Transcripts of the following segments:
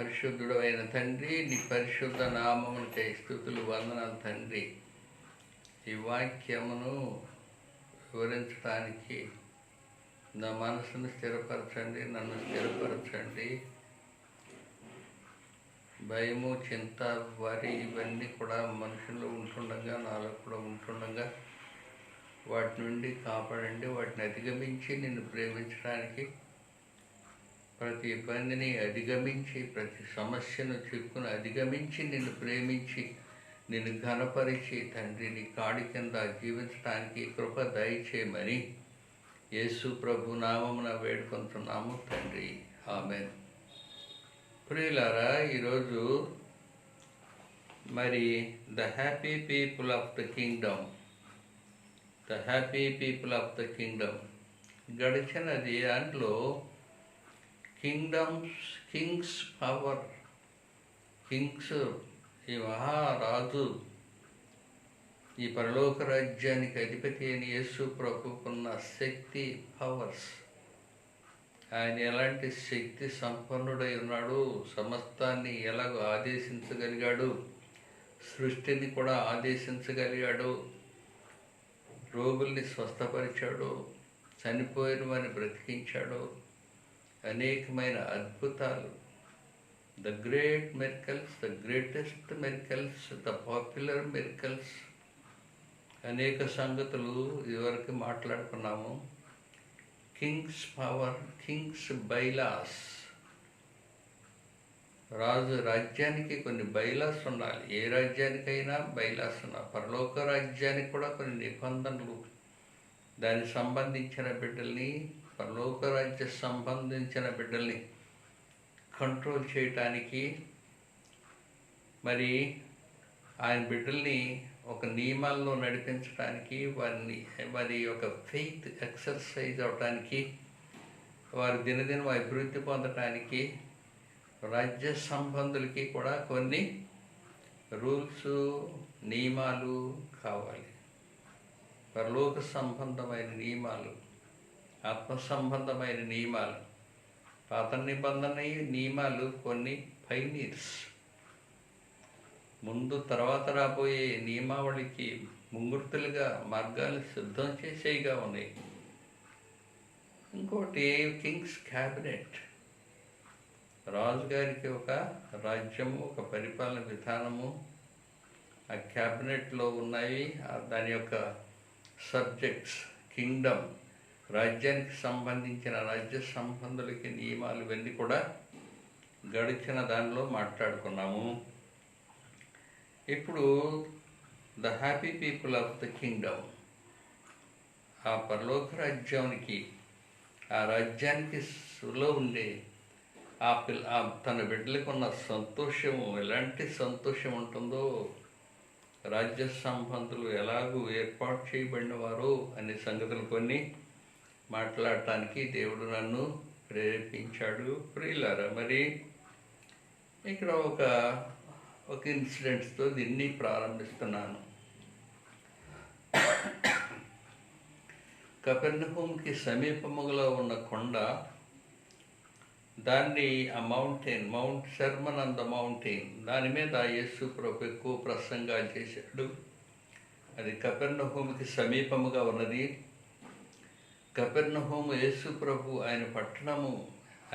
పరిశుద్ధుడు అయిన తండ్రి, నీ పరిశుద్ధ నామములకై స్తుతులు, వందనాలు తండ్రి. ఈ వాక్యమును వివరించడానికి నా మనసును స్థిరపరచండి, నన్ను స్థిరపరచండి. భయము, చింత, వరి ఇవన్నీ కూడా మనుషుల్లో ఉంటుండగా, నాలో కూడా ఉంటుండగా వాటి నుండి కాపాడండి. వాటిని అధిగమించి నిన్ను ప్రేమించడానికి, ప్రతి ఇబ్బందిని అధిగమించి, ప్రతి సమస్యను చిక్కును అధిగమించి నిన్ను ప్రేమించి, నిన్ను ఘనపరిచి తండ్రి నీ కాడి కింద జీవించడానికి కృప దయచేయమని యేసు ప్రభు నామమున వేడుకొంటున్నాము తండ్రి. ఆమేన్. ప్రియులారా, ఈరోజు మరి the happy people of the kingdom, గడిచినది దాంట్లో కింగ్స్ పవర్, ఈ మహారాజు, ఈ పరలోక రాజ్యానికి అధిపతి అయిన యేసు ప్రభుకున్న శక్తి, పవర్స్. ఆయన ఎలాంటి శక్తి సంపన్నుడై ఉన్నాడు, సమస్తాన్ని ఎలాగో ఆదేశించగలిగాడు, సృష్టిని కూడా ఆదేశించగలిగాడు, రోగుల్ని స్వస్థపరిచాడు, చనిపోయిన వారిని బ్రతికించాడు. అనేకమైన అద్భుతాలు, the great miracles, the greatest miracles, the popular miracles, అనేక సంగతులు ఇదివరకు మాట్లాడుకున్నాము. Kings power, Kings bylaws. రాజ్యానికి కొన్ని బైలాస్ ఉండాలి. ఏ రాజ్యానికైనా బైలాస్ ఉండాలి. పరలోక రాజ్యానికి కూడా కొన్ని నిబంధనలు, దానికి సంబంధించిన బిడ్డల్ని, పరలోక రాజ్య సంబంధించిన బిడ్డల్ని కంట్రోల్ చేయటానికి, మరి ఆయన బిడ్డల్ని ఒక నియమాల్లో నడిపించడానికి, వారి యొక్క ఫెయిత్ ఎక్సర్సైజ్ అవడానికి, వారి దినదినం అభివృద్ధి పొందటానికి, రాజ్య సంబంధులకి కూడా కొన్ని రూల్స్, నియమాలు కావాలి. పరలోక సంబంధమైన నియమాలు, ఆత్మ సంబంధమైన నియమాలు, పాత నిబంధన నియమాలు కొన్ని పైనీర్స్, ముందు తర్వాత రాబోయే నియమావళికి ముంగుర్తులుగా మార్గాలు సిద్ధం చేసేవిగా ఉన్నాయి. ఇంకోటి కింగ్స్ క్యాబినెట్. రాజుగారికి ఒక రాజ్యము, ఒక పరిపాలన విధానము ఆ క్యాబినెట్లో ఉన్నాయి. దాని యొక్క సబ్జెక్ట్స్, కింగ్డమ్, రాజ్యానికి సంబంధించిన రాజ్య సంబంధులకి నియమాలు, ఇవన్నీ కూడా గడిచిన దానిలో మాట్లాడుకున్నాము. ఇప్పుడు the happy people of the Kingdom, ఆ పరలోక రాజ్యానికి, ఆ రాజ్యానికి లో ఉండే తన బిడ్డలకు ఉన్న సంతోషము, ఎలాంటి సంతోషం ఉంటుందో, రాజ్య సంబంధులు ఎలాగూ ఏర్పాటు చేయబడినవారో అనే సంగతులు కొన్ని మాట్లాడటానికి దేవుడు నన్ను ప్రేరేపించాడు. ప్రియులారా, మరి ఇక్కడ ఒక ఇన్సిడెంట్స్తో దీన్ని ప్రారంభిస్తున్నాను. కపెర్నహూముకి సమీపములో ఉన్న కొండ, దాన్ని ఆ mount Sherman on the mountain, దాని మీద యేసు ప్రభు ఎక్కువ ప్రసంగాలు చేశాడు. అది కపెర్నహూముకి సమీపముగా ఉన్నది. కపెర్నహూము యేసు ప్రభు ఆయన పట్టణము,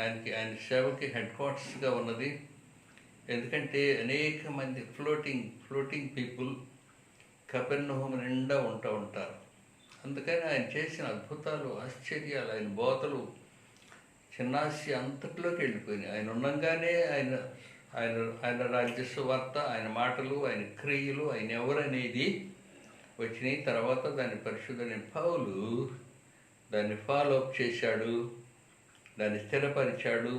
ఆయన సేవకి హెడ్ క్వార్టర్స్గా ఉన్నది. ఎందుకంటే అనేక మంది ఫ్లోటింగ్ పీపుల్ కపెర్నహూము నిండా ఉంటారు. అందుకని ఆయన చేసిన అద్భుతాలు, ఆశ్చర్యాలు, ఆయన బోధలు చిన్నాసి అంతట్లోకి వెళ్ళిపోయినాయి. ఆయన ఉండగానే ఆయన రాజ్య సువార్త, ఆయన మాటలు, ఆయన క్రియలు, ఆయన ఎవరనేది వచ్చినాయి. తర్వాత దాని పరిశుద్ధుడైన పౌలు దాన్ని ఫాలో అప్ చేశాడు, దాన్ని స్థిరపరిచాడు,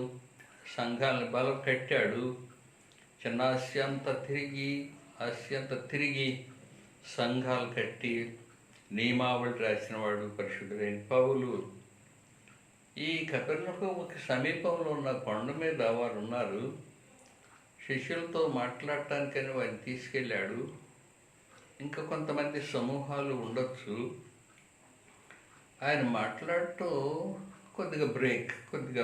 సంఘాలను బలం కట్టాడు. చిన్న ఆస్యంత తిరిగి సంఘాలు కట్టి నియమావళి రాసినవాడు పరిశుద్ధుడైన పౌలు. ఈ కపెర్నహూముకి సమీపంలో ఉన్న కొండ మీద వారు ఉన్నారు. శిష్యులతో మాట్లాడటానికని వారిని తీసుకెళ్ళాడు. ఇంకా కొంతమంది సమూహాలు ఉండొచ్చు. ఆయన మాట్లాడుతూ కొద్దిగా బ్రేక్, కొద్దిగా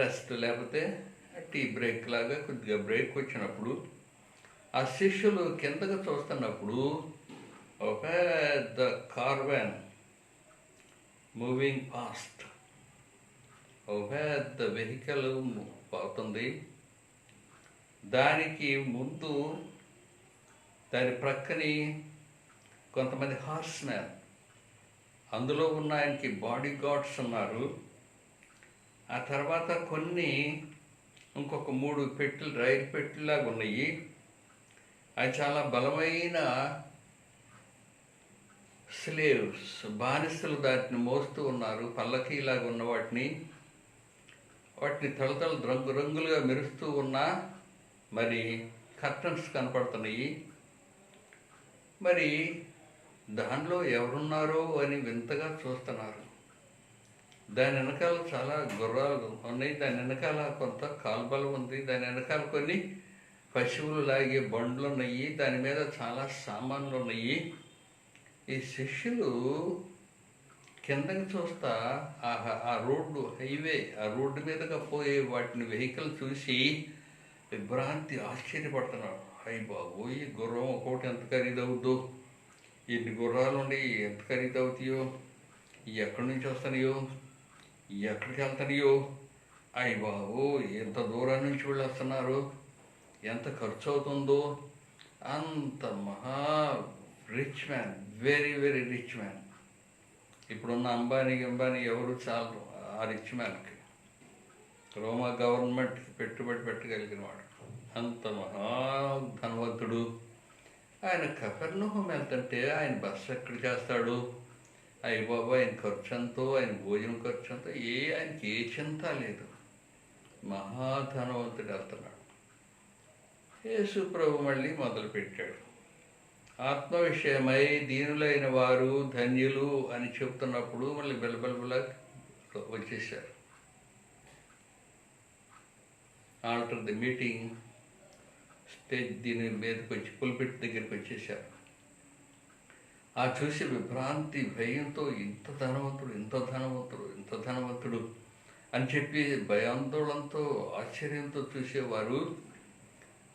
రెస్ట్, లేకపోతే టీ బ్రేక్ లాగా కొద్దిగా బ్రేక్ వచ్చినప్పుడు ఆ శిష్యులు కిందకు చూస్తున్నప్పుడు ఒక పెద్ద కార్వాన్ మూవింగ్ పాస్ట్, ఒక పెద్ద వెహికల్ పోతుంది. దానికి ముందు దాని ప్రక్కని కొంతమంది హార్స్ మ్యాన్, అందులో ఉన్న ఆయనకి బాడీ గార్డ్స్ ఉన్నారు. ఆ తర్వాత ఇంకొక 3 పెట్టెలు, రైలు పెట్టెలాగా ఉన్నాయి. అవి చాలా బలమైన స్లేవ్స్, బానిసలు దాటిని మోస్తూ ఉన్నారు. పల్లకీలాగా ఉన్న వాటిని తలతల రంగురంగులుగా మెరుస్తూ ఉన్న మరి కర్టన్స్ కనపడుతున్నాయి. మరి దానిలో ఎవరున్నారో అని వింతగా చూస్తున్నారు. దాని వెనకాల చాలా గుర్రాలు ఉన్నాయి, దాని వెనకాల కొంత కాల్బలం ఉంది, దాని వెనకాల కొన్ని పశువులు లాగే బండ్లు ఉన్నాయి, దాని మీద చాలా సామాన్లు ఉన్నాయి. ఈ శిష్యులు కిందకి చూస్తా ఆ రోడ్డు, హైవే, ఆ రోడ్డు మీదగా పోయే వాటిని వెహికల్ చూసి విభ్రాంతి, ఆశ్చర్యపడుతున్నారు. అయ్యి బాబు, ఈ గుర్రం ఒక్కొక్కటి ఎంత ఖరీదవుద్దో, ఎన్ని గుర్రాలు ఉండి ఎంత ఖరీదవుతాయో, ఎక్కడి నుంచి వస్తున్నాయో, ఎక్కడికి వెళ్తున్నాయో, అయ్యి బాబు ఎంత దూరం నుంచి వీళ్ళు వస్తున్నారు, ఎంత ఖర్చు అవుతుందో. అంత మహా rich man, very very rich man. ఇప్పుడున్న అంబానీ ఎవరు చాలు ఆ రిచ్ మ్యాన్కి. రోమా గవర్నమెంట్కి పెట్టుబడి పెట్టగలిగిన వాడు, అంత మహా ధనవంతుడు. ఆయన కపెర్నహూము వెళ్తుంటే ఆయన బస్సు ఎక్కడ చేస్తాడు, అయ్య బాబా ఆయన ఖర్చు ఎంతో, ఆయన భోజనం ఖర్చు ఎంతో, ఆయనకి ఏ చింత లేదు. మహాధనవంతుడు వెళ్తున్నాడు. యేసు ప్రభు మళ్ళీ మొదలుపెట్టాడు. ఆత్మ విషయమై దీనులైన వారు ధన్యులు అని చెప్తున్నప్పుడు మళ్ళీ బెలబెలబెలా వచ్చేసారు. ఆల్టర్ ది మీటింగ్ స్టేజ్ దీని మీదకి వచ్చి పుల్పిట్ దగ్గరికి వచ్చేసారు. ఆ చూసి విభ్రాంతి, భయంతో ఇంత ధనవంతుడు అని చెప్పి భయాందోళనతో, ఆశ్చర్యంతో చూసేవారు.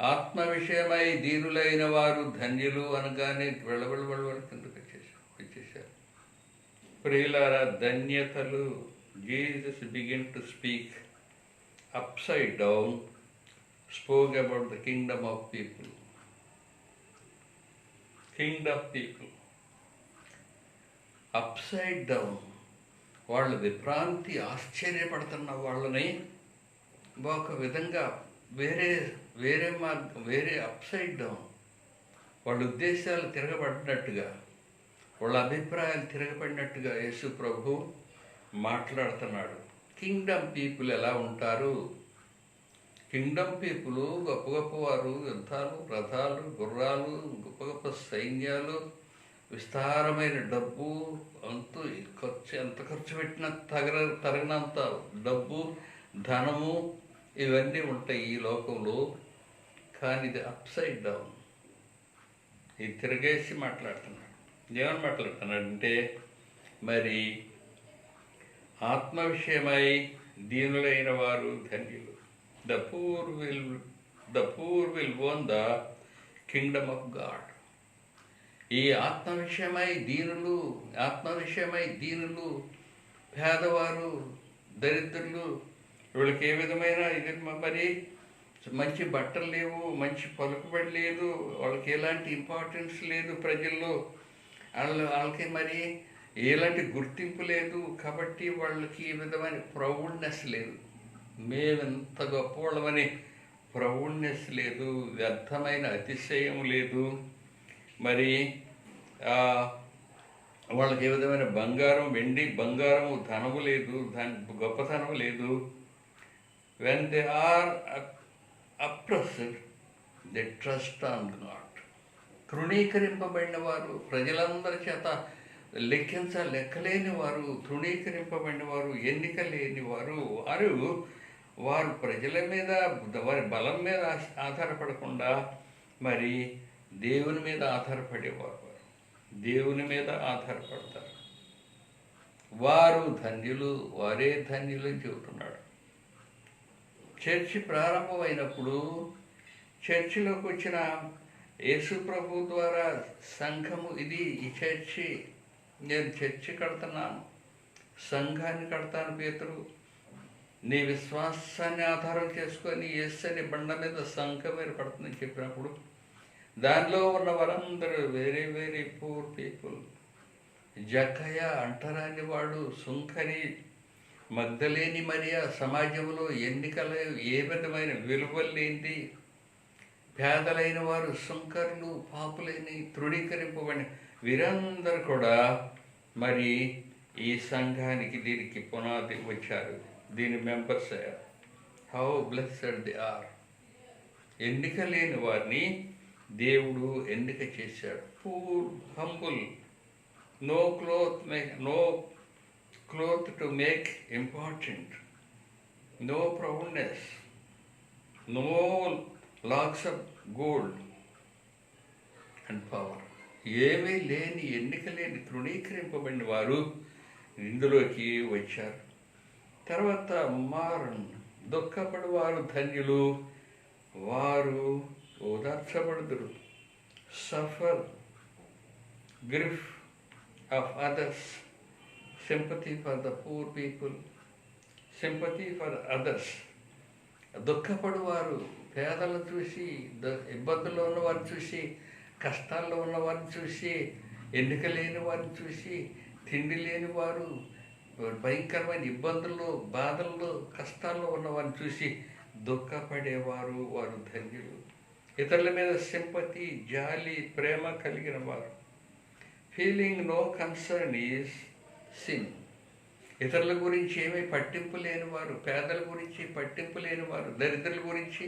ఆత్మ విషయమై దీనులైన వారు ధన్యులు అనగానే వెళ్ళవెళ్ళ కిందకు వచ్చేసారు. ప్రియులారా, ధన్యతలు. Jesus begin to speak upside down, spoke about the kingdom of people. Upside down. వాళ్ళు విభ్రాంతి, ఆశ్చర్యపడుతున్న వాళ్ళని ఒక విధంగా వేరే అప్సైడ్ డౌన్, వాళ్ళ ఉద్దేశాలు తిరగబడినట్టుగా, వాళ్ళ అభిప్రాయాలు తిరగబడినట్టుగా యేసు ప్రభు మాట్లాడుతున్నాడు. కింగ్డమ్ పీపుల్ ఎలా ఉంటారు? కింగ్డమ్ పీపుల్ గొప్ప గొప్పవారు, యుద్ధాలు, రథాలు, గుర్రాలు, గొప్ప గొప్ప సైన్యాలు, విస్తారమైన డబ్బు, ఎంత ఖర్చు పెట్టినా తరగనంత డబ్బు, ధనము, ఇవన్నీ ఉంటాయి ఈ లోకంలో. కానీ ఇది అప్సైడ్ డౌన్. ఇది తిరగేసి మాట్లాడుతున్నాడు. ఏమని మాట్లాడుతున్నాడంటే, మరి ఆత్మ విషయమై దీనులైన వారు ధన్యులు. The poor will own the Kingdom of God. ఈ ఆత్మ విషయమై దీనులు, పేదవారు, దరిద్రులు, వీళ్ళకి ఏ విధమైన ఇది మరి మంచి బట్టలు లేవు, మంచి పలుకుబడి లేదు, వాళ్ళకి ఎలాంటి ఇంపార్టెన్స్ లేదు ప్రజల్లో, వాళ్ళకి మరి ఎలాంటి గుర్తింపు లేదు. కాబట్టి వాళ్ళకి ఈ విధమైన ప్రౌడ్నెస్ లేదు. మేమెంత గొప్పవాళ్ళమని ప్రౌడ్నెస్ లేదు, వ్యర్థమైన అతిశయం లేదు. మరి వాళ్ళకి ఏ విధమైన వెండి బంగారము, ధనము లేదు, గొప్పతనము లేదు. When they are oppressed, they trust on God. తృణీకరింపబడిన వారు, ప్రజలందరి చేత లెక్కలేని వారు, తృణీకరింపబడిన వారు, ఎన్నిక లేని వారు, వారు ప్రజల మీద, వారి బలం మీద ఆధారపడకుండా మరి దేవుని మీద ఆధారపడేవారు, దేవుని మీద ఆధారపడతారు. వారు ధన్యులు, వారే ధన్యులు అని చెబుతున్నాడు. చర్చి ప్రారంభమైనప్పుడు చర్చిలోకి వచ్చిన యేసు ప్రభు ద్వారా సంఘము ఇది, ఈ చర్చి, నేను చర్చి కడుతున్నాను, సంఘాన్ని కడతాను పేతురు, నీ విశ్వాసాన్ని ఆధారం చేసుకొని యేసుని బండ మీద సంఘం ఏర్పడుతుందని చెప్పినప్పుడు దానిలో ఉన్న వారందరూ వెరీ వెరీ పూర్ పీపుల్. జక్కయ్య అంటరాని వాడు, సుంకరి, మగ్ధలేని మరియా, సమాజంలో ఎన్నికల ఏ విధమైన విలువలు లేనిది, పేదలైన వారు, సుంకరులు, పాపులేని, తృణీకరింపబడిన వీరందరూ కూడా మరి ఈ సంఘానికి, దీనికి పునాది వచ్చారు, దీని మెంబర్స్ అయ్యారు. How blessed they are. ఎన్నిక లేని వారిని దేవుడు ఎన్నిక చేశాడు. Poor, humble, no cloth to make important, no proudness, no locks of gold and power. ఏమీ లేని, ఎన్నిక లేని, తృణీకరింపబడిన వారు ఇందులోకి వచ్చారు. తర్వాత దుఃఖపడు వారు ధన్యులు, వారు ఓదార్చబడుదురు. Suffer grief of others, sympathy for the poor people, sympathy for others. దుఃఖపడు వారు పేదలను చూసి, ఇబ్బందుల్లో ఉన్న వారిని చూసి, కష్టాల్లో ఉన్న వారిని చూసి, ఎన్నిక లేని వారిని చూసి, తిండి లేని వారు, భయంకరమైన ఇబ్బందుల్లో, బాధల్లో, కష్టాల్లో ఉన్న వారిని చూసి దుఃఖపడేవారు, వారు ధన్యులు. ఇతరుల మీద సింపతి, జాలి, ప్రేమ కలిగిన వారు. Feeling no concern is sin. ఇతరుల గురించి ఏమీ పట్టింపు లేనివారు, పేదల గురించి పట్టింపు లేనివారు, దరిద్రుల గురించి,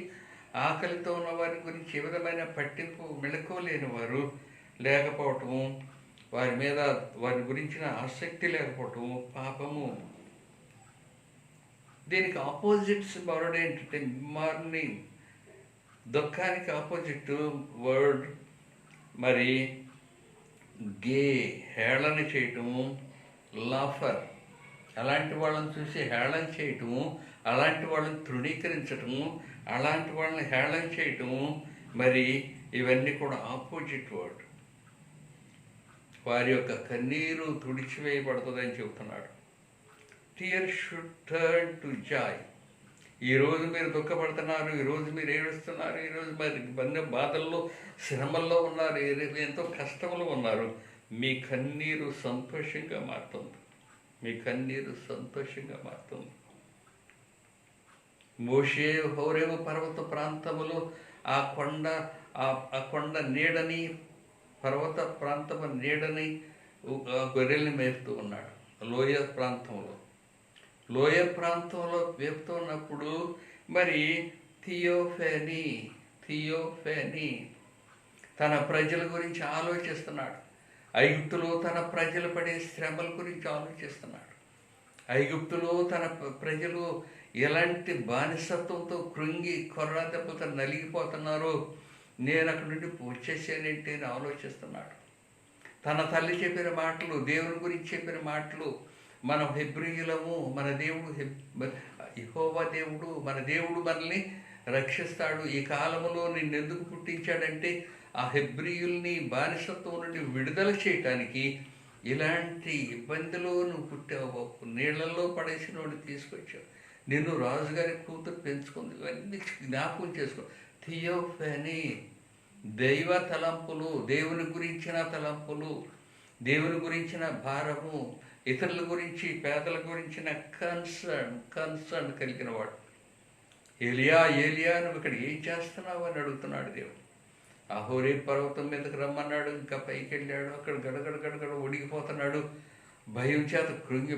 ఆకలితో ఉన్న వారి గురించి ఏ విధమైన పట్టింపు మెళకువ లేనివారు లేకపోవటము, వారి మీద, వారి గురించిన ఆసక్తి లేకపోవటము పాపము. దీనికి ఆపోజిట్స్ వర్డ్ ఏంటంటే మార్నింగ్. దుఃఖానికి ఆపోజిట్ వర్డ్ మరి గే, హేళన చేయటము, లాఫర్. అలాంటి వాళ్ళని చూసి హేళన చేయటము, అలాంటి వాళ్ళని తృణీకరించటము, అలాంటి వాళ్ళని హేళన చేయటము, మరి ఇవన్నీ కూడా ఆపోజిట్ వర్డ్. వారి యొక్క కన్నీరు తుడిచివేయబడుతుందని చెబుతున్నాడు. Tear should turn to Joy. ఈరోజు మీరు దుఃఖపడుతున్నారు, ఈరోజు మీరు ఏడుస్తున్నారు, ఈరోజు మరి బంధ బాధల్లో, శ్రమల్లో ఉన్నారు, ఎంతో కష్టంలో ఉన్నారు, మీ కన్నీరు సంతోషంగా మారుతుంది. మీ కన్నీరు సంతోషంగా మారుతుంది. మోషే హోరేము పర్వత ప్రాంతములో ఆ కొండ నీడని, పర్వత ప్రాంతము నీడని గొర్రెల్ని మేపుతూ ఉన్నాడు. లోయ ప్రాంతంలో మేపుతూ ఉన్నప్పుడు మరి థియోఫెనీ తన ప్రజల గురించి ఆలోచిస్తున్నాడు. ఐగుప్తులో తన ప్రజలు పడే శ్రమల గురించి ఆలోచిస్తున్నాడు. ఐగుప్తులో తన ప్రజలు ఎలాంటి బానిసత్వంతో కృంగి కొర్ర దెబ్బతో నలిగిపోతున్నారో, నేను అక్కడి నుండి వచ్చేసానంటే అని ఆలోచిస్తున్నాడు. తన తల్లి చెప్పిన మాటలు, దేవుని గురించి చెప్పిన మాటలు, మనం హెబ్రీయులము, మన దేవుడు యెహోవా దేవుడు, మన దేవుడు మనల్ని రక్షిస్తాడు, ఈ కాలంలో నిన్నెందుకు పుట్టించాడంటే ఆ హెబ్రీయుల్ని బానిసత్వం నుండి విడుదల చేయటానికి. ఇలాంటి ఇబ్బందిలో నువ్వు పుట్టావు, నీళ్లలో పడేసిన వాడిని తీసుకొచ్చావు, నిన్ను రాజుగారి కూతురు పెంచుకుంది, ఇవన్నీ జ్ఞాపకం చేసుకో. థియోఫెనీ, దైవ తలంపులు, దేవుని గురించిన తలంపులు, దేవుని గురించిన భారము, ఇతరుల గురించి, పేదల గురించిన కన్సర్న్ కలిగిన వాడు. ఏలియా నువ్వు ఇక్కడ ఏం చేస్తున్నావు అని అడుగుతున్నాడు దేవుడు. ఆ హోరే పర్వతం మీదకి రమ్మన్నాడు, ఇంకా పైకి వెళ్ళాడు, అక్కడ గడగడ ఉడికిపోతున్నాడు, భయం చేత కృంగి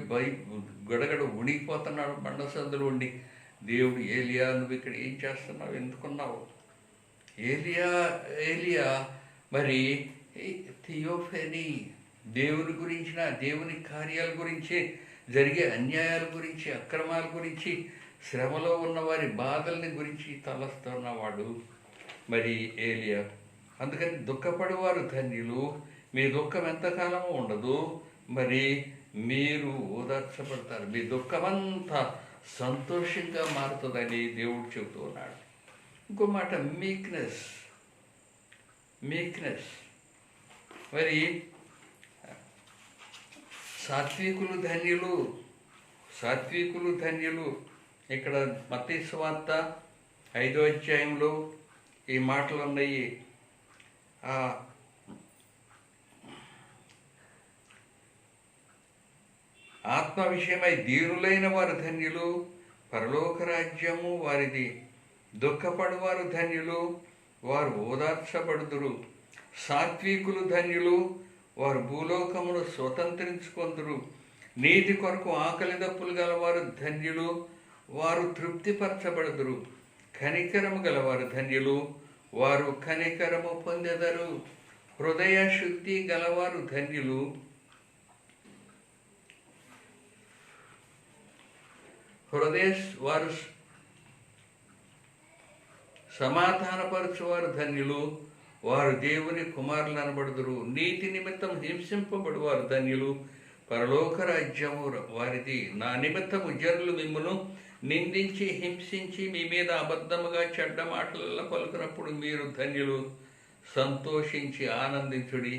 గడగడ ఉడికిపోతున్నాడు బండ సందులో ఉండి. దేవుడు, ఏలియా నువ్వు ఇక్కడ ఏం చేస్తున్నావు, ఎందుకున్నావు? ఏలియా మరి థియోఫెనీ, దేవుని గురించిన, దేవుని కార్యాల గురించి, జరిగే అన్యాయాల గురించి, అక్రమాల గురించి, శ్రమలో ఉన్న వారి బాధల్ని గురించి తలస్తున్నవాడు మరి ఏలియా. అందుకని దుఃఖపడేవారు ధన్యులు, మీ దుఃఖం ఎంతకాలమో ఉండదు, మరి మీరు ఓదార్చబడతారు. మీ దుఃఖమంతా సంతోషంగా మారుతుందని దేవుడు చెబుతూ ఉన్నాడు. ఇంకో మాట మీక్నెస్. మరి సాత్వికులు ధన్యులు. ఇక్కడ మత్తయి సువార్త 5వ అధ్యాయంలో ఈ మాటలు ఉన్నాయి. ఆత్మ విషయమై దీనులైన వారు ధన్యులు, పరలోక రాజ్యము వారిది. దుఃఖపడువారు ధన్యులు, వారు ఓదార్చబడుదురు. సాత్వికులు ధన్యులు, వారు భూలోకమును స్వతంత్రించుకొందురు. నీతి కొరకు ఆకలి దప్పులు గలవారు ధన్యులు, వారు తృప్తిపరచబడుదురు. కనికరము గలవారు ధన్యులు, వారు కనికరము పొందెదరు. హృదయ శుద్ధి గలవారు ధన్యులు, వారు సమాధానపరచువారు ధన్యులు, వారు దేవుని కుమారులు అనబడుదురు. నీతి నిమిత్తం హింసింపబడువారు ధన్యులు, పరలోక రాజ్యము వారిది. నా నిమిత్తము జనులు మిమ్మును నిందించి హింసించి మీ మీద అబద్ధముగా చెడ్డ మాటలలో పలుకున్నప్పుడు మీరు ధన్యులు. సంతోషించి ఆనందించుడి,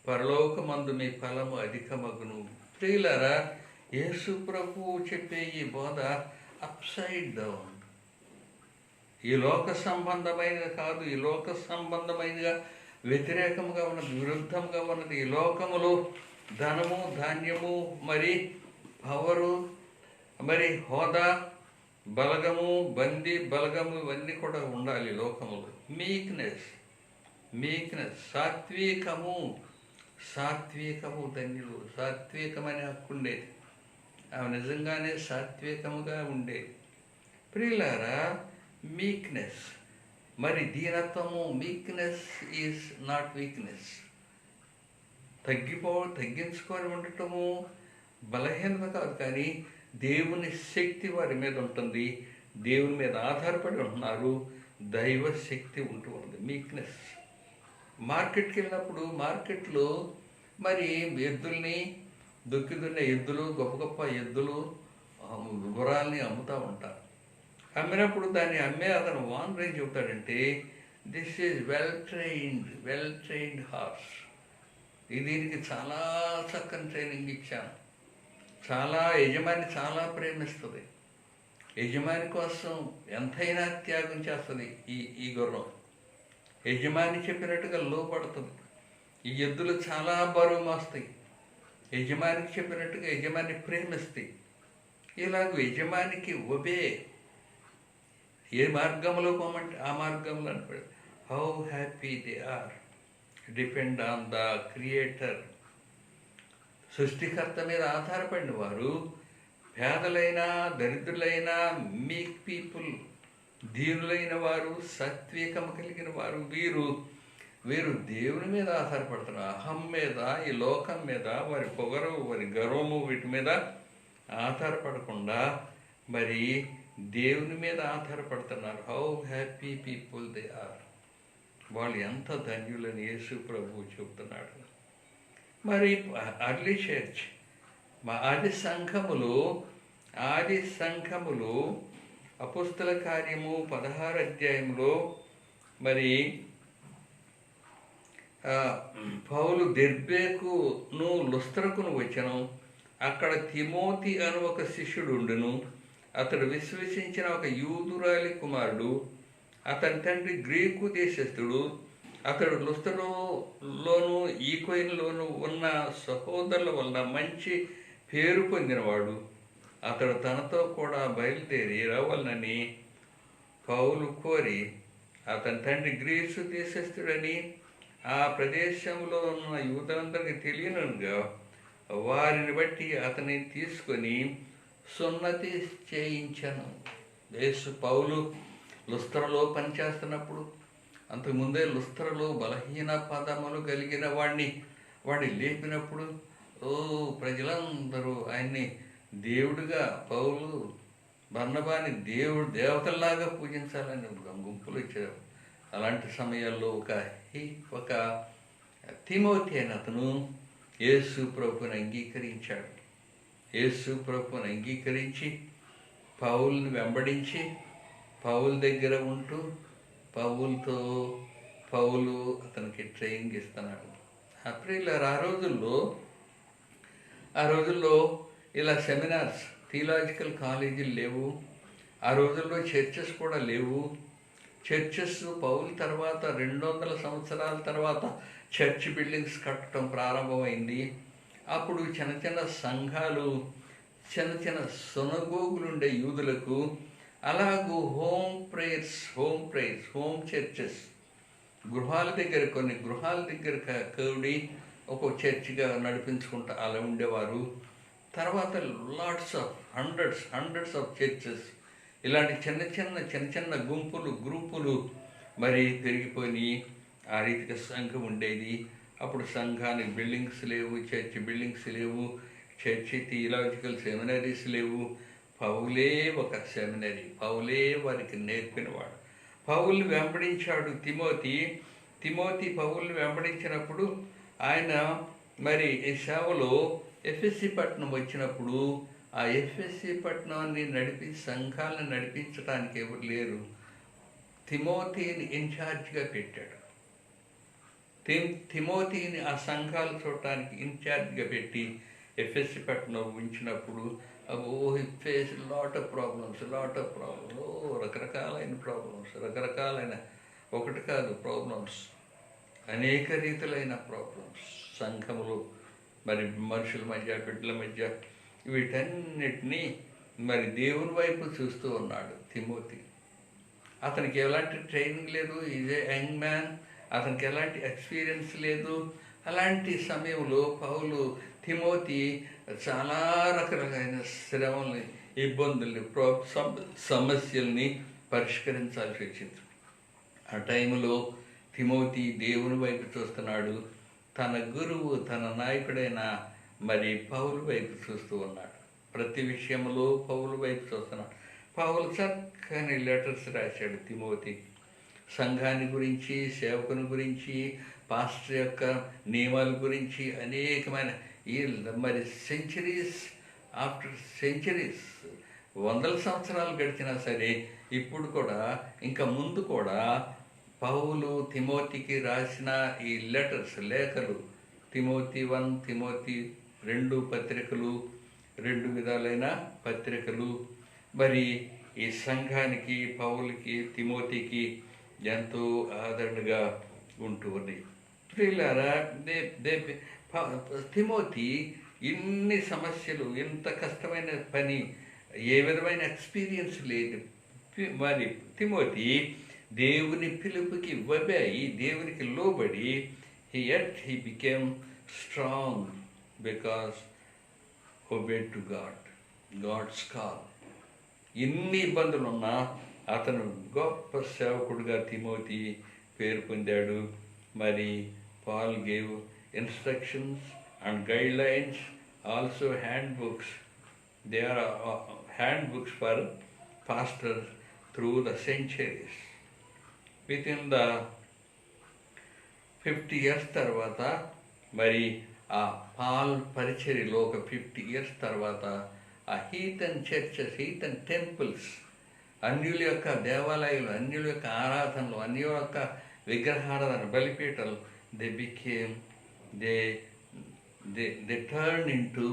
పరలోకమందు మీ ఫలము అధికమగును. ప్రియులారా, యేసు ప్రభువు చెప్పే ఈ బోధ అప్సైడ్ డౌన్. ఈ లోక సంబంధమైనది కాదు. ఈ లోక సంబంధమైనదిగా వ్యతిరేకంగా ఉన్నది, విరుద్ధంగా ఉన్నది. ఈ లోకములో ధనము, ధాన్యము, మరి పవరు, మరి హోదా, బలగము, బందీ బలగము, ఇవన్నీ కూడా ఉండాలి లోకములో. మీక్నెస్, సాత్వికము ధన్యులు. సాత్వికమనే హక్కు ఉండేది. ఆమె నిజంగానే సాత్వికముగా ఉండేది. ప్రియులారా, మీక్నెస్, మరి దీనత్వము. Meekness is not weakness. తగ్గించుకొని ఉండటము బలహీనత కాదు, కానీ దేవుని శక్తి వారి మీద ఉంటుంది. దేవుని మీద ఆధారపడి ఉంటున్నారు. దైవ శక్తి ఉంటూ ఉంది. మీక్నెస్. మార్కెట్కి వెళ్ళినప్పుడు మార్కెట్లో మరి ఎద్దుల్ని, దుక్కిదున్న ఎద్దులు, గొప్ప గొప్ప ఎద్దులు, గుర్రాలని అమ్ముతూ ఉంటారు. అమ్మినప్పుడు దాన్ని అతను ఓనర్ ఏం చెబుతాడంటే, this is well trained horse. దీనికి చాలా చక్కని ట్రైనింగ్ ఇచ్చాను. యజమాని చాలా ప్రేమిస్తుంది. యజమాని కోసం ఎంతైనా త్యాగం చేస్తుంది ఈ గుర్రం. యజమాని చెప్పినట్టుగా లోపడుతుంది. ఈ ఎద్దులు చాలా బరువు మోస్తాయి. యజమానికి చెప్పినట్టుగా యజమాని ప్రేమిస్తాయి. ఇలాగ యజమానికి ఏ మార్గంలో పోమంటే ఆ మార్గంలో అనిపడు. How happy they are depend on the creator. సృష్టికర్త మీద ఆధారపడిన వారు, పేదలైన, దరిద్రులైన, మీక్ పీపుల్, దీనులైన వారు, సాత్వికము కలిగిన వారు, వీరు దేవుని మీద ఆధారపడుతున్నారు. అహం మీద, ఈ లోకం మీద, వారి పొగరు, వారి గర్వము, వీటి మీద ఆధారపడకుండా మరి దేవుని మీద ఆధారపడుతున్నారు. How happy people they are. వాళ్ళు ఎంత ధన్యులని యేసు ప్రభువు చెబుతున్నాడు. మరి అర్లీ చర్చ్, ఆది సంఘములు అపోస్తల కార్యము 16వ అధ్యాయంలో మరి పౌలు దెర్బేకును లుస్త్రకును వచ్చెను. అక్కడ తిమోతి అను ఒక శిష్యుడు ఉండును. అతడు విశ్వసించిన ఒక యూదురాలి కుమారుడు. అతని తండ్రి గ్రీకు దేశస్థుడు. అతడు లుస్త్రలోను ఈకొయిన్లోను ఉన్న సహోదరుల వలన మంచి పేరు పొందినవాడు. అతడు తనతో కూడా బయలుదేరి రావాలని పౌలు కోరి, అతని తండ్రి గ్రీసు దేశస్థుడని ఆ ప్రదేశంలో ఉన్న యూదులందరికీ తెలియనుగా వారిని బట్టి అతన్ని తీసుకొని సున్నతి చేయించను. పౌలు లుస్త్రలో పనిచేస్తున్నప్పుడు, అంతకుముందే లుస్త్రలో బలహీన పదములు కలిగిన వాడిని లేపినప్పుడు ప్రజలందరూ ఆయన్ని దేవుడిగా, పౌలు బర్నబాని దేవతల్లాగా పూజించాలని గుంపులు ఇచ్చారు. అలాంటి సమయాల్లో ఒక తిమోతి అని అతను యేసు ప్రభువుని అంగీకరించాడు. యేసు ప్రభువుని అంగీకరించి పౌలుని వెంబడించి పౌలు దగ్గర ఉంటూ పౌలు అతనికి ట్రైనింగ్ ఇస్తున్నాడు. అప్రిల్ ఆ రోజుల్లో ఇలా సెమినార్స్, థియలాజికల్ కాలేజీలు లేవు. ఆ రోజుల్లో చర్చెస్ కూడా లేవు. చర్చెస్ పౌలు తర్వాత 200 సంవత్సరాల తర్వాత చర్చ్ బిల్డింగ్స్ కట్టడం ప్రారంభమైంది. అప్పుడు చిన్న చిన్న సంఘాలు, చిన్న చిన్న సునగోగులు ఉండే యూదులకు, అలాగూ హోమ్ చర్చెస్, కొన్ని గృహాల దగ్గర కూడి ఒక చర్చిగా నడిపించుకుంటూ అలా ఉండేవారు. తర్వాత హండ్రెడ్స్ ఆఫ్ చర్చెస్, ఇలాంటి చిన్న చిన్న గ్రూపులు మరి పెరిగిపోయి ఆ రీతిగా సంఘం ఉండేది. అప్పుడు సంఘానికి బిల్డింగ్స్ లేవు, చర్చి బిల్డింగ్స్ లేవు, చర్చి థియలాజికల్ సెమినరీస్ లేవు. పౌలే ఒక సెమినరీ, పౌలే వారికి నేర్పినవాడు. పౌలు వెంబడించాడు తిమోతి పౌలు వెంబడించినప్పుడు ఆయన మరి ఈ సేవలో ఎఫ్ఎస్సి పట్టణం వచ్చినప్పుడు ఆ ఎఫ్ఎస్సి పట్టణాన్ని సంఘాలను నడిపించడానికి ఎవరు లేరు. తిమోతిని ఇన్ఛార్జ్గా పెట్టాడు. తిమోతిని ఆ సంఘాలు చూడటానికి ఇన్ఛార్జ్గా పెట్టి ఎఫ్ఎస్సి పట్టణం ఉంచినప్పుడు ఫేస్ లాట్ ఆఫ్ ప్రాబ్లమ్స్, రకరకాలైన ఒకటి కాదు ప్రాబ్లమ్స్, అనేక రీతులైన ప్రాబ్లమ్స్ సంఘములో, మరి మనుషుల మధ్య, బిడ్డల మధ్య, వీటన్నిటినీ మరి దేవుని వైపు చూస్తూ ఉన్నాడు తిమోతి. అతనికి ఎలాంటి ట్రైనింగ్ లేదు, ఈజ్ ఏ యంగ్ మ్యాన్, అతనికి ఎలాంటి ఎక్స్పీరియన్స్ లేదు. అలాంటి సమయంలో తిమోతి చాలా రకరకాలైన శ్రమల్ని, ఇబ్బందుల్ని, సమస్యల్ని పరిష్కరించాల్సి వచ్చింది. ఆ టైంలో తిమోతి దేవుని వైపు చూస్తున్నాడు. తన గురువు, తన నాయకుడైన మరి పౌలు వైపు చూస్తూ ఉన్నాడు. ప్రతి విషయంలో పౌలు వైపు చూస్తున్నాడు. పౌలు చక్కని లెటర్స్ రాశాడు తిమోతి, సంఘాన్ని గురించి, సేవకుని గురించి, పాస్టర్ యొక్క నియమాల గురించి, అనేకమైన మరి సెంచరీస్ ఆఫ్టర్ సెంచరీస్, 100 సంవత్సరాలు గడిచినా సరే ఇప్పుడు కూడా, ఇంకా ముందు కూడా పౌలు తిమోతికి రాసిన ఈ లేఖలు, తిమోతి 1, తిమోతి 2 పత్రికలు, 2 విధాలైన పత్రికలు మరి ఈ సంఘానికి, పౌలుకి, తిమోతికి ఎంతో ఆదరణగా ఉంటూ ఉన్నాయి. ప్రియులారా, తిమోతి ఇన్ని సమస్యలు, ఇంత కష్టమైన పని, ఏ విధమైన ఎక్స్పీరియన్స్ లేదు. మరి తిమోతి దేవుని పిలుపుకి ఒబేయి, దేవునికి లోబడి, he became strong because obeyed to God's call. ఎన్ని ఇబ్బందులున్నా అతను గొప్ప సేవకుడుగా తిమోతి పేరు పొందాడు. మరి Paul gave instructions and guidelines, also handbooks. They are handbooks for pastors through the centuries. Within the 50 years తర్వాత, మరి ఆ పాల్ పరిచర్యలో ఒక 50 years తర్వాత ఆ హీథన్ చర్చెస్, హీథన్ టెంపుల్స్, అన్యుల యొక్క దేవాలయాలు, అన్యుల యొక్క ఆరాధనలు, అన్యుల యొక్క విగ్రహారాధన, బలిపీఠలు, they turned into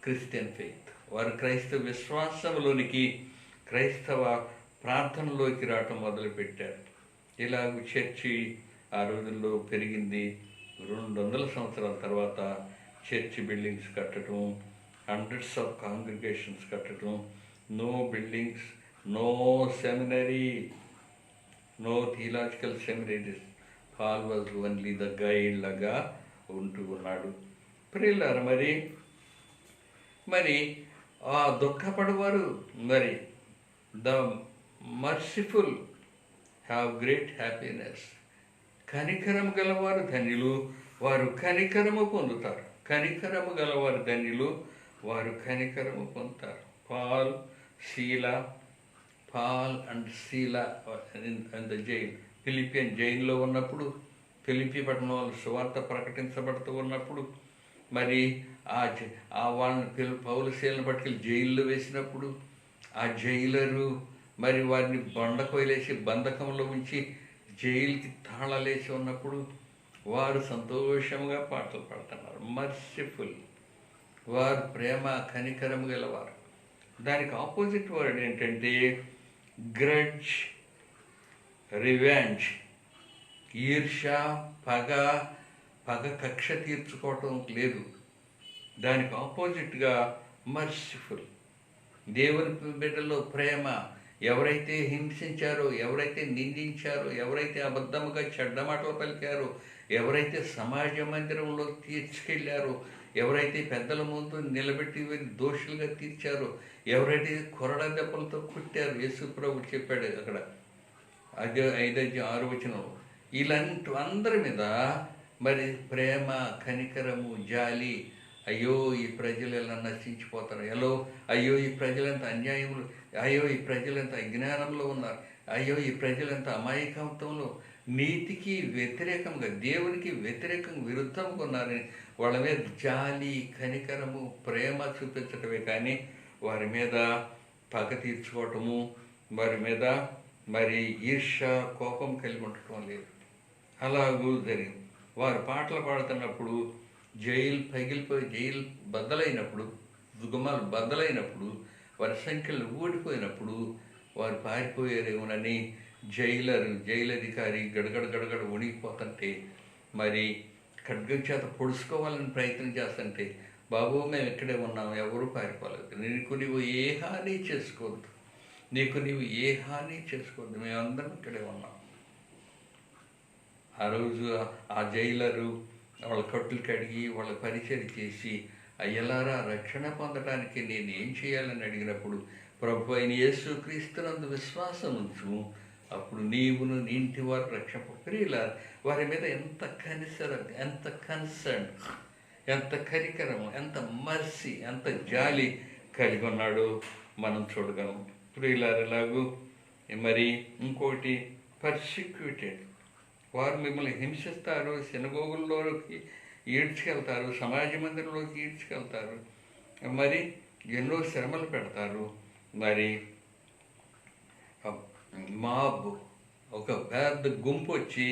Christian faith. వారు క్రైస్తవ విశ్వాసంలోనికి, క్రైస్తవ ప్రార్థనలోకి రావటం మొదలుపెట్టారు. ఇలాగ చర్చి ఆ రోజుల్లో పెరిగింది. 200 సంవత్సరాల తర్వాత చర్చి బిల్డింగ్స్ కట్టడం, హండ్రెడ్స్ ఆఫ్ కాంగ్రిగేషన్స్ కట్టడం, no buildings, no seminary, no theological seminaries. Paul was only the guide లాగా ఉంటూ ఉన్నాడు. ప్రియులారా, మరి ఆ దుఃఖపడవారు, మరి the merciful have great happiness. కనికరము గలవారు ధన్యులు, వారు కనికరము పొందుతారు. కనికరము గలవారు ధన్యులు, వారు కనికరము పొందుతారు. Paul and Silas in the jail, Philippian జైల్లో ఉన్నప్పుడు, ఫిలిపి పట్టణం వాళ్ళు సువార్త ప్రకటించబడుతూ ఉన్నప్పుడు, మరి వాళ్ళని పౌలు శీలను పట్టుకెళ్ళి జైల్లో వేసినప్పుడు, ఆ జైలరు మరి వారిని బండకోయలేసి బంధకంలో ఉంచి జైలుకి తాళాలేసి ఉన్నప్పుడు వారు సంతోషంగా పాటలు పాడుతున్నారు. మర్సిఫుల్, వారు ప్రేమ కనికరం గలవారు. దానికి ఆపోజిట్ వర్డ్ ఏంటంటే గ్రడ్జ్, రివెంజ్, ఈర్ష, పగ కక్ష తీర్చుకోవటం లేదు. దానికి ఆపోజిట్గా మర్సిఫుల్, దేవుని బిడ్డలో ప్రేమ. ఎవరైతే హింసించారో, ఎవరైతే నిందించారో, ఎవరైతే అబద్ధముగా చెడ్డ మాటలు పలికారో, ఎవరైతే సమాజ మందిరంలో తీసుకెళ్లారో, ఎవరైతే పెద్దల ముందు నిలబెట్టి దోషులుగా తీర్చారో, ఎవరైతే కొరడ దెబ్బలతో కుట్టారో, యేసు ప్రభు చెప్పాడు అక్కడ 5:6 ఇలాంటి అందరి మీద మరి ప్రేమ, కనికరము, జాలి. అయ్యో ఈ ప్రజలు ఎలా నశించిపోతారు, అయ్యో ఈ ప్రజలంత అన్యాయములు, అయ్యో ఈ ప్రజలంత అజ్ఞానంలో ఉన్నారు, అయ్యో ఈ ప్రజలంత అమాయకత్వంలో నీతికి వ్యతిరేకంగా, దేవునికి వ్యతిరేకంగా, విరుద్ధంగా ఉన్నారని వాళ్ళ మీద జాలి, కనికరము, ప్రేమ చూపించటమే కానీ వారి మీద పగ తీర్చుకోవటము, వారి మీద మరి ఈర్ష, కోపం కలిగి ఉండటం లేదు. అలాగూ జరిగింది. వారు పాటలు పాడుతున్నప్పుడు జైలు బద్దలైనప్పుడు, గుమ్మాలు బద్దలైనప్పుడు, వారి సంఖ్యలు ఊడిపోయినప్పుడు వారు పారిపోయారేమోనని జైలధికారి గడగడ వణిగిపోతుంటే, మరి ఖడ్గం చేత పొడుచుకోవాలని ప్రయత్నం చేస్తుంటే, బాబు మేము ఇక్కడే ఉన్నాం, ఎవరూ పారిపోలేదు, నీవు ఏ హాని చేసుకోవద్దు, నీవు ఏ హాని చేసుకోవద్దు, మేమందరం ఇక్కడే ఉన్నాం. ఆ రోజు ఆ జైలరు వాళ్ళ కట్టులు కడిగి వాళ్ళ పరిచయం చేసి, అయ్యలారా రక్షణ పొందడానికి నేను ఏం చేయాలని అడిగినప్పుడు, ప్రభు అయిన యేసుక్రీస్తునందు విశ్వాసం ఉంచు, అప్పుడు నీవును నీ ఇంటి వారు రక్షణ. ప్రియులారా, వారి మీద ఎంత కనిసరం, ఎంత కన్సర్న్, ఎంత కనికరము, ఎంత మర్సీ, ఎంత జాలి కలిగి ఉన్నాడో మనం చూడగలం. ప్రియులారా, ఎలాగూ మరి ఇంకోటి పర్సిక్యూటెడ్, వారు మిమ్మల్ని హింసిస్తారు, సినగోగుల్లోకి ఈడ్చుకెళ్తారు, సమాజ మందిరంలోకి ఈడ్చుకెళ్తారు, మరి ఎన్నో శ్రమలు పెడతారు. మరి మాబ్, ఒక పెద్ద గుంపు వచ్చి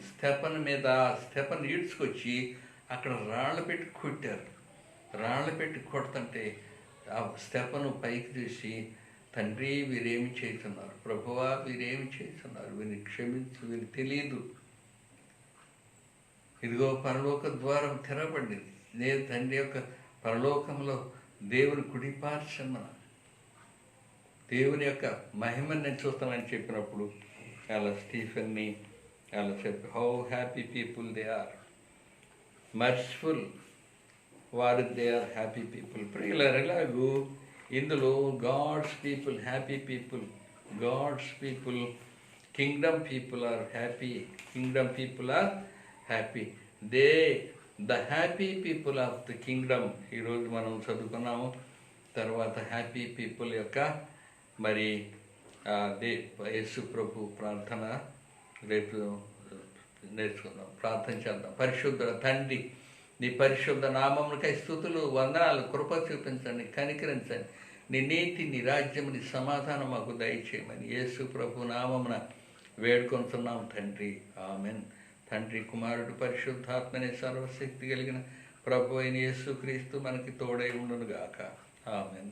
స్టెఫన్ ఈడ్చుకొచ్చి అక్కడ రాళ్ళు పెట్టి కొడుతుంటే ఆ స్టెఫను పైకి చూసి, తండ్రి వీరేమి చేస్తున్నారు, ప్రభువా వీరేమి చేస్తున్నారు, వీరిని క్షమించు, వీరికి తెలియదు. ఇదిగో పరలోక ద్వారం తెరవబడింది, నేను తండ్రి యొక్క పరలోకంలో దేవుని కుడిపార్శ్వన దేవుని యొక్క మహిమని నేను చూస్తానని చెప్పినప్పుడు అలా స్టీఫెన్ని అలా చెప్పి, how happy people they are, merciful, వారు దే ఆర్ హ్యాపీ పీపుల్. ప్రియులారా, ఎలాగూ ఇందులో God's people, happy people, God's people, kingdom people are happy, the happy people of the kingdom. ఈరోజు మనం చదువుకున్నాము. తర్వాత హ్యాపీ పీపుల్ యొక్క మరి యేసు ప్రభు ప్రార్థన రేపు నేర్చుకుందాం, ప్రార్థన చేద్దాం. పరిశుద్ధ తండ్రి, నీ పరిశుద్ధ నామములకై స్తుతులు, వందనాలు, కృప చూపించండి, కనికరించండి. నీ నీతి, నీ రాజ్యం, నీ సమాధానం మాకు దయచేయమని యేసు ప్రభు నామమున వేడుకొంటున్నాం తండ్రి, ఆమెన్. తండ్రి, కుమారుడు, పరిశుద్ధాత్మనే సర్వశక్తి కలిగిన ప్రభు అయిన యేసుక్రీస్తు మనకి తోడై ఉండునుగాక, ఆమెన్.